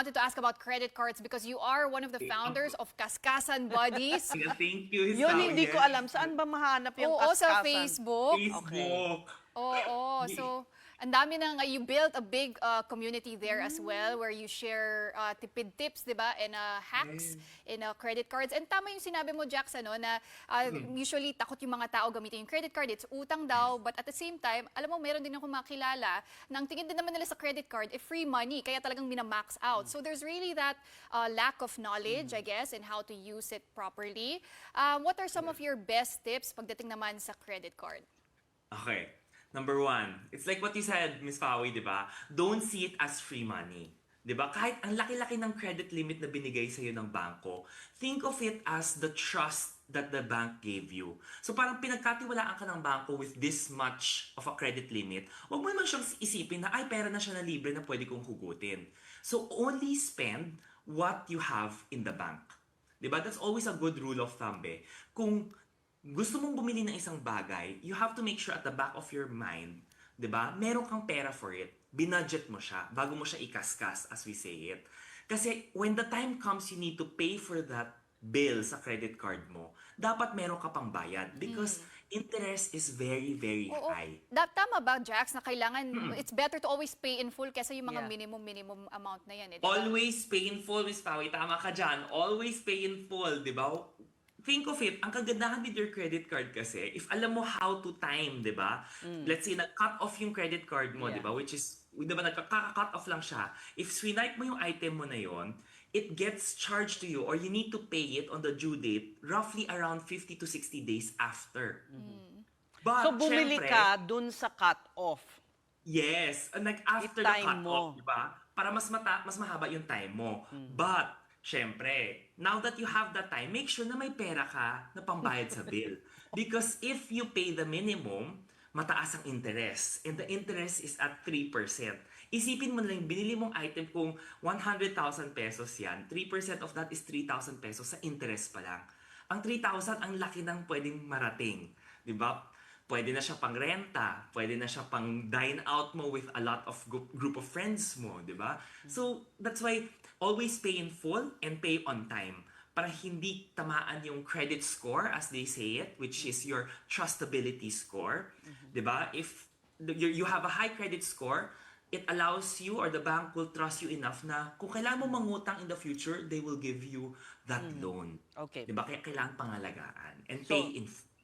wanted to ask about credit cards because you are one of the founders of Kaskasan Buddies. Thank you, Yun Isao. hindi ko Yes. alam. Saan ba mahanap yung Oo, sa kaskasan? Facebook. Facebook. Oo, so ang dami nang you built a big community there as well where you share tipid tips, 'di ba? And hacks in credit cards. And tama yung sinabi mo, Jax, ano, na usually takot yung mga tao gamitin yung credit card. It's utang daw, but at the same time, alam mo, meron din akong makilala na ang tingin din naman nila sa credit card, free money, kaya talagang minamax out. So there's really that lack of knowledge, I guess, in how to use it properly. What are some of your best tips pagdating naman sa credit card? Okay. Number one, it's like what you said, Miss Fawi, di ba? Don't see it as free money. Di ba? Kahit ang laki-laki ng credit limit na binigay sa'yo ng bangko, think of it as the trust that the bank gave you. So parang pinagkatiwalaan ka ng bangko with this much of a credit limit, huwag mo naman siyang isipin na, ay, pera na siya na libre na pwede kong hugutin. So only spend what you have in the bank. Di ba? That's always a good rule of thumb, eh. Kung gusto mong bumili ng isang bagay, you have to make sure at the back of your mind, 'di ba? Meron kang pera for it. Binudget mo siya bago mo siya ikaskas, as we say it. Kasi when the time comes you need to pay for that bill sa credit card mo, dapat meron ka pang bayad because interest is very, very Oo. high. Tama ba, Jax, na kailangan, it's better to always pay in full kesa yung mga Yeah. minimum amount na yan. Eh, di ba? Always pay in full, Miss Pawi. Tama ka dyan. Always pay in full, di ba? Think of it, ang kagandahan with your credit card kasi, if alam mo how to time, di ba? Let's say, nag-cut off yung credit card mo, di ba? Which is, di ba, nagka-cut off lang siya. If swipe mo yung item mo na yon, it gets charged to you or you need to pay it on the due date roughly around 50 to 60 days after. But, So bumili syempre, ka dun sa cut-off. yes, like after the I-time cut-off, mo. di ba? Para mas mahaba yung time mo. But, syempre, now that you have that time, make sure na may pera ka na pambayad sa bill. Because if you pay the minimum, mataas ang interest. And the interest is at 3%. Isipin mo na lang, binili mong item kung 100,000 pesos yan, 3% of that is 3,000 pesos sa interest pa lang. Ang 3,000, ang laki ng pwedeng marating. Di ba? Pwede na siya pang renta, pwede na siya pang dine out mo with a lot of group of friends mo, di ba? So, that's why always pay in full and pay on time para hindi tamaan yung credit score, as they say it, which is your trustability score. Di ba? If you have a high credit score, it allows you or the bank will trust you enough na kung kailangan mo mangutang in the future, they will give you that loan. Okay. Di ba? Kaya kailangan pangalagaan and So, pay in full.